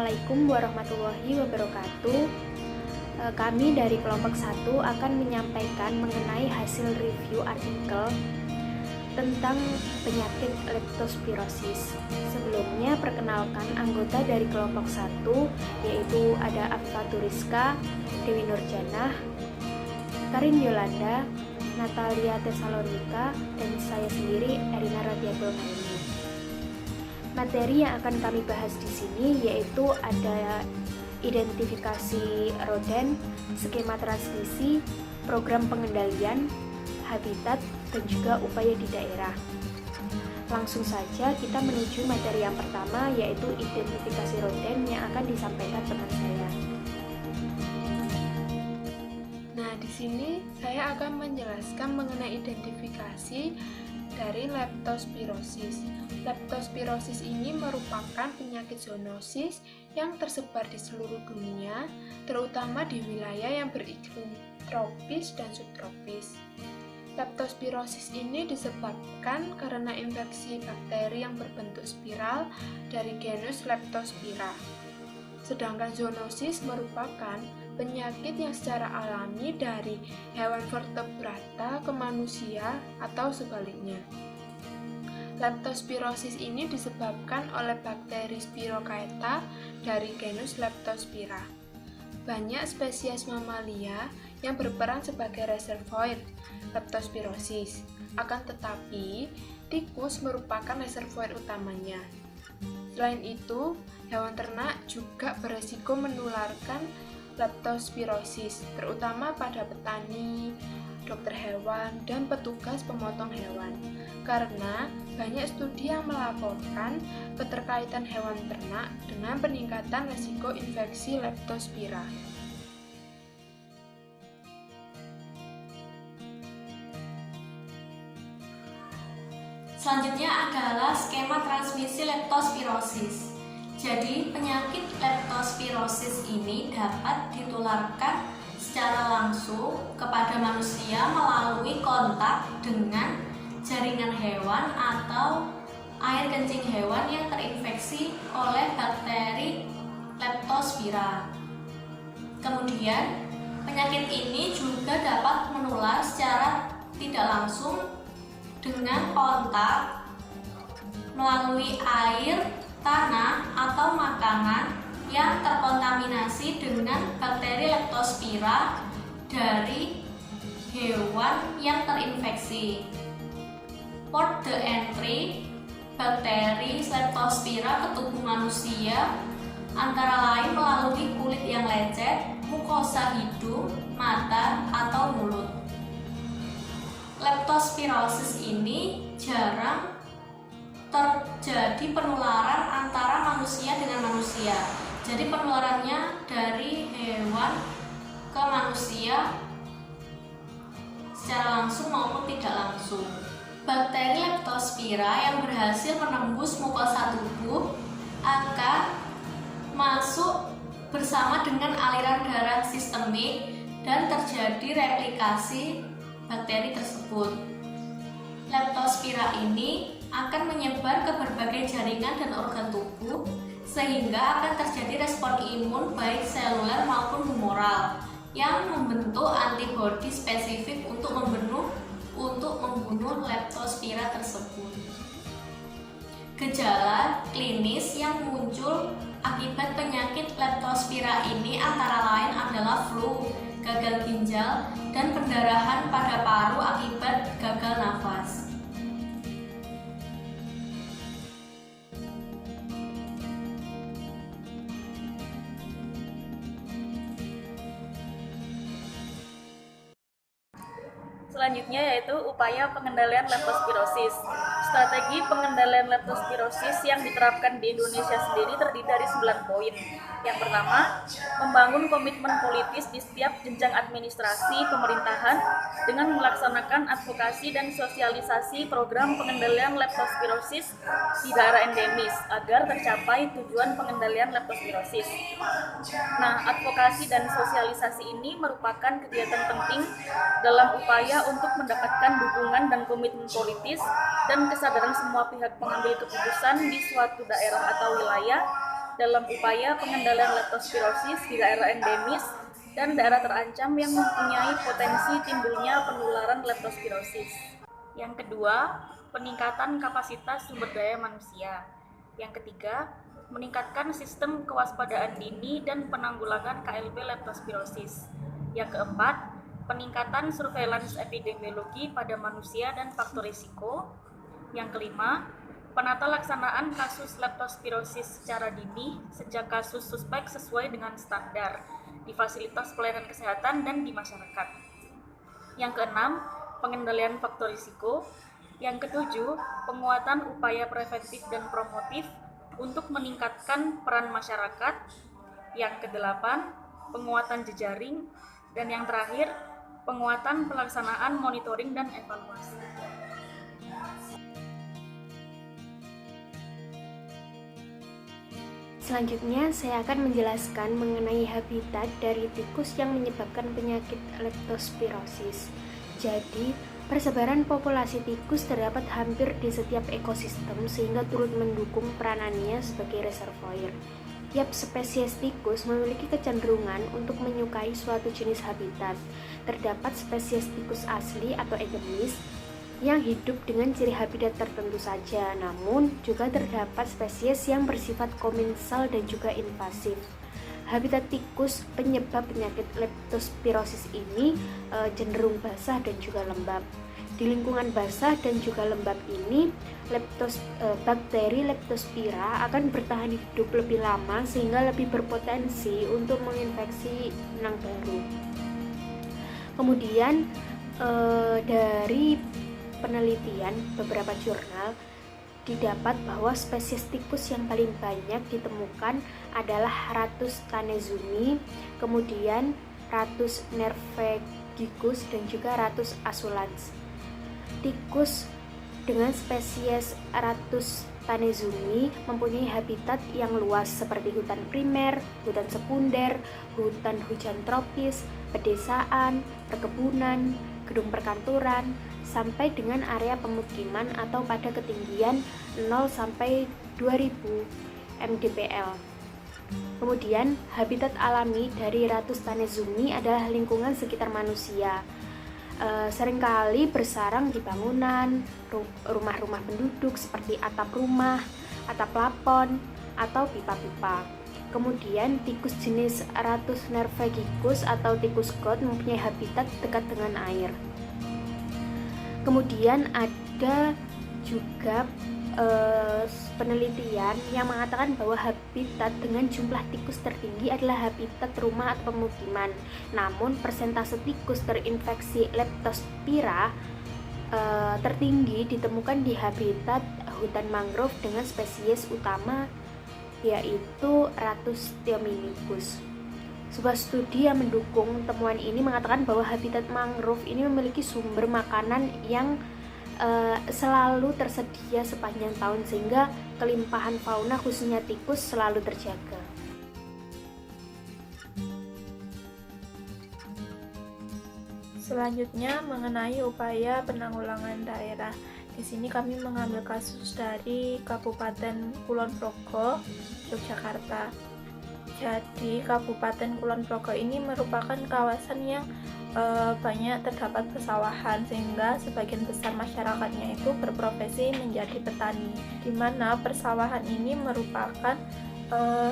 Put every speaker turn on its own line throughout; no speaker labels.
Assalamualaikum warahmatullahi wabarakatuh. Kami dari kelompok 1 akan menyampaikan mengenai hasil review artikel tentang penyakit leptospirosis. Sebelumnya perkenalkan anggota dari kelompok 1, yaitu ada Afifa Turiska, Dewi Nurjanah, Karin Yolanda, Natalia Tesalonika, dan saya sendiri Erina Radiatul Naimi. Materi yang akan kami bahas di sini yaitu ada identifikasi roden, skema transmisi, program pengendalian, habitat, dan juga upaya di daerah. Langsung saja kita menuju materi yang pertama, yaitu identifikasi roden yang akan disampaikan teman saya.
Nah, di sini saya akan menjelaskan mengenai identifikasi dari leptospirosis. Leptospirosis ini merupakan penyakit zoonosis yang tersebar di seluruh dunia, terutama di wilayah yang beriklim tropis dan subtropis. Leptospirosis ini disebabkan karena infeksi bakteri yang berbentuk spiral dari genus Leptospira. Sedangkan zoonosis merupakan penyakit yang secara alami dari hewan vertebrata ke manusia atau sebaliknya. Leptospirosis ini disebabkan oleh bakteri Spirochaeta dari genus Leptospira. Banyak spesies mamalia yang berperan sebagai reservoir leptospirosis. Akan tetapi, tikus merupakan reservoir utamanya. Selain itu, hewan ternak juga beresiko menularkan leptospirosis, terutama pada petani, dokter hewan, dan petugas pemotong hewan. Karena banyak studi yang melaporkan keterkaitan hewan ternak dengan peningkatan risiko infeksi leptospira.
Selanjutnya adalah skema transmisi leptospirosis. Jadi, penyakit leptospirosis ini dapat ditularkan secara langsung kepada manusia melalui kontak dengan jaringan hewan atau air kencing hewan yang terinfeksi oleh bakteri Leptospira. Kemudian, penyakit ini juga dapat menular secara tidak langsung dengan kontak melalui air, tanah, atau makanan yang terkontaminasi dengan bakteri Leptospira dari hewan yang terinfeksi. Port de entry bakteri Leptospira ke tubuh manusia antara lain melalui kulit yang lecet, mukosa hidung, mata, atau mulut. Leptospirosis ini jarang terjadi penularan antara manusia dengan manusia. Jadi penularannya dari hewan ke manusia secara langsung maupun tidak langsung. Bakteri Leptospira yang berhasil menembus mukosa tubuh akan masuk bersama dengan aliran darah sistemik dan terjadi replikasi bakteri tersebut. Leptospira ini akan menyebar ke berbagai jaringan dan organ tubuh sehingga akan terjadi respon imun baik seluler maupun humoral yang membentuk antibodi spesifik untuk membunuh Leptospira tersebut. Gejala klinis yang muncul akibat penyakit Leptospira ini antara lain adalah flu, gagal ginjal, dan pendarahan pada paru akibat gagal nafas.
Selanjutnya yaitu upaya pengendalian leptospirosis. Strategi pengendalian leptospirosis yang diterapkan di Indonesia sendiri terdiri dari 9 poin. Yang pertama, membangun komitmen politis di setiap jenjang administrasi pemerintahan dengan melaksanakan advokasi dan sosialisasi program pengendalian leptospirosis di daerah endemis agar tercapai tujuan pengendalian leptospirosis. Nah, advokasi dan sosialisasi ini merupakan kegiatan penting dalam upaya untuk mendapatkan dukungan dan komitmen politis dan kesadaran semua pihak pengambil keputusan di suatu daerah atau wilayah dalam upaya pengendalian leptospirosis di daerah endemis dan daerah terancam yang mempunyai potensi timbulnya penularan leptospirosis. Yang kedua, peningkatan kapasitas sumber daya manusia. Yang ketiga, meningkatkan sistem kewaspadaan dini dan penanggulangan KLB leptospirosis. Yang keempat, peningkatan surveillance epidemiologi pada manusia dan faktor risiko. Yang kelima, penata laksanaan kasus leptospirosis secara dini sejak kasus suspek sesuai dengan standar di fasilitas pelayanan kesehatan dan di masyarakat. Yang keenam, pengendalian faktor risiko. Yang ketujuh, penguatan upaya preventif dan promotif untuk meningkatkan peran masyarakat. Yang kedelapan, penguatan jejaring. Dan yang terakhir, penguatan pelaksanaan monitoring dan evaluasi.
Selanjutnya, saya akan menjelaskan mengenai habitat dari tikus yang menyebabkan penyakit leptospirosis. Jadi, persebaran populasi tikus terdapat hampir di setiap ekosistem sehingga turut mendukung peranannya sebagai reservoir. Tiap spesies tikus memiliki kecenderungan untuk menyukai suatu jenis habitat. Terdapat spesies tikus asli atau endemis yang hidup dengan ciri habitat tertentu saja, namun juga terdapat spesies yang bersifat komensal dan juga invasif. Habitat tikus penyebab penyakit leptospirosis ini cenderung basah dan juga lembab. Di lingkungan basah dan juga lembab ini, bakteri Leptospira akan bertahan hidup lebih lama sehingga lebih berpotensi untuk menginfeksi inang baru. Kemudian dari penelitian beberapa jurnal didapat bahwa spesies tikus yang paling banyak ditemukan adalah Rattus tanezumi, kemudian Rattus norvegicus dan juga Rattus asulans. Tikus dengan spesies Rattus tanezumi mempunyai habitat yang luas seperti hutan primer, hutan sekunder, hutan hujan tropis, pedesaan, perkebunan, gedung perkantoran, sampai dengan area pemukiman atau pada ketinggian 0 sampai 2000 mdpl. Kemudian, habitat alami dari Rattus tanezumi adalah lingkungan sekitar manusia. Seringkali bersarang di bangunan, rumah-rumah penduduk seperti atap rumah, atap plafon, atau pipa-pipa. Kemudian, tikus jenis Rattus norvegicus atau tikus got mempunyai habitat dekat dengan air. Kemudian ada juga penelitian yang mengatakan bahwa habitat dengan jumlah tikus tertinggi adalah habitat rumah atau pemukiman. Namun persentase tikus terinfeksi Leptospira tertinggi ditemukan di habitat hutan mangrove dengan spesies utama yaitu Rattus theominicus. Sebuah studi yang mendukung temuan ini mengatakan bahwa habitat mangrove ini memiliki sumber makanan yang selalu tersedia sepanjang tahun sehingga kelimpahan fauna khususnya tikus selalu terjaga.
Selanjutnya mengenai upaya penanggulangan daerah. Di sini kami mengambil kasus dari Kabupaten Kulon Progo, Yogyakarta. Jadi Kabupaten Kulon Progo ini merupakan kawasan yang banyak terdapat persawahan sehingga sebagian besar masyarakatnya itu berprofesi menjadi petani, di mana persawahan ini merupakan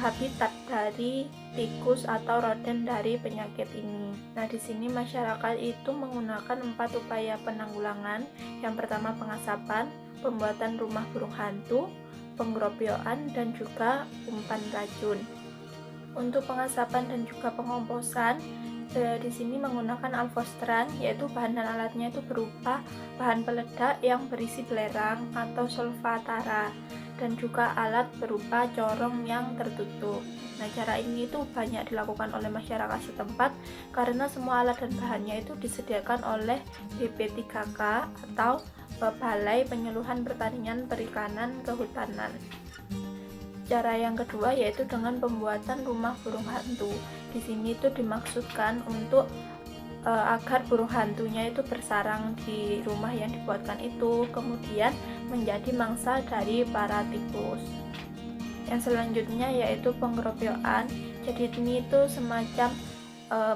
habitat dari tikus atau rodent dari penyakit ini. Nah, di sini masyarakat itu menggunakan 4 upaya penanggulangan. Yang pertama pengasapan, pembuatan rumah burung hantu, penggeropiokan, dan juga umpan racun. Untuk pengasapan dan juga pengomposan, di sini menggunakan alfostran, yaitu bahan dan alatnya itu berupa bahan peledak yang berisi belerang atau solvatara, dan juga alat berupa corong yang tertutup. Nah, cara ini itu banyak dilakukan oleh masyarakat setempat karena semua alat dan bahannya itu disediakan oleh BP3K atau Balai Penyuluhan Pertanian Perikanan Kehutanan. Cara yang kedua yaitu dengan pembuatan rumah burung hantu. Di sini itu dimaksudkan untuk agar burung hantunya itu bersarang di rumah yang dibuatkan itu, kemudian menjadi mangsa dari para tikus. Yang selanjutnya yaitu pengeroyokan. Jadi ini itu semacam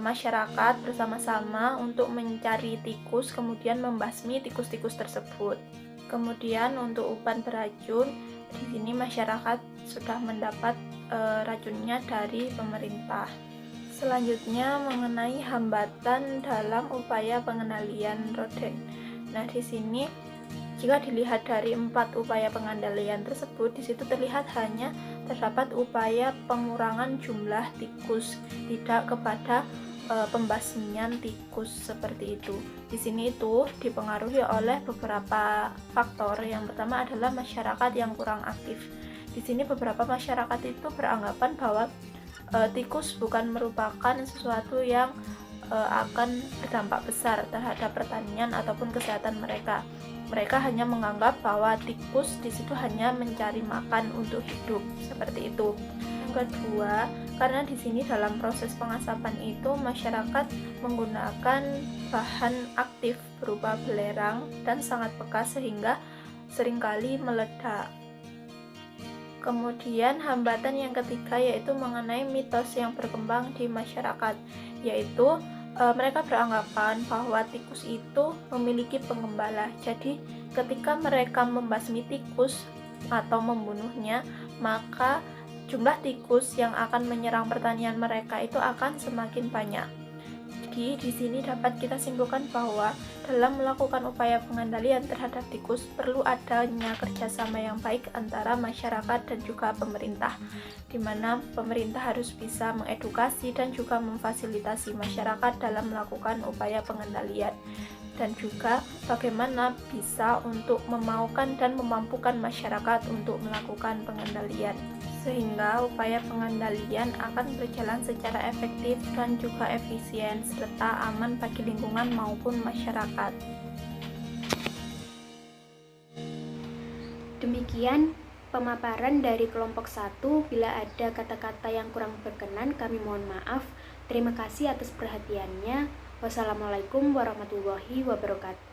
masyarakat bersama-sama untuk mencari tikus, kemudian membasmi tikus-tikus tersebut. Kemudian untuk umpan beracun, di sini masyarakat sudah mendapat racunnya dari pemerintah. Selanjutnya mengenai hambatan dalam upaya pengendalian rodent. Nah, di sini jika dilihat dari 4 upaya pengendalian tersebut, di situ terlihat hanya terdapat upaya pengurangan jumlah tikus, tidak kepada pembasmian tikus seperti itu. Di sini itu dipengaruhi oleh beberapa faktor. Yang pertama adalah masyarakat yang kurang aktif. Di sini beberapa masyarakat itu beranggapan bahwa tikus bukan merupakan sesuatu yang akan berdampak besar terhadap pertanian ataupun kesehatan mereka. Mereka hanya menganggap bahwa tikus di situ hanya mencari makan untuk hidup, seperti itu. Yang kedua, karena di sini dalam proses pengasapan itu masyarakat menggunakan bahan aktif berupa belerang dan sangat bekas sehingga seringkali meledak. Kemudian hambatan yang ketiga yaitu mengenai mitos yang berkembang di masyarakat, yaitu mereka beranggapan bahwa tikus itu memiliki penggembala. Jadi ketika mereka membasmi tikus atau membunuhnya, maka jumlah tikus yang akan menyerang pertanian mereka itu akan semakin banyak. Jadi di sini dapat kita simpulkan bahwa dalam melakukan upaya pengendalian terhadap tikus perlu adanya kerjasama yang baik antara masyarakat dan juga pemerintah, di mana pemerintah harus bisa mengedukasi dan juga memfasilitasi masyarakat dalam melakukan upaya pengendalian, dan juga bagaimana bisa untuk memaukan dan memampukan masyarakat untuk melakukan pengendalian, sehingga upaya pengendalian akan berjalan secara efektif dan juga efisien serta aman bagi lingkungan maupun masyarakat.
Demikian pemaparan dari kelompok 1. Bila ada kata-kata yang kurang berkenan, kami mohon maaf. Terima kasih atas perhatiannya. Wassalamualaikum warahmatullahi wabarakatuh.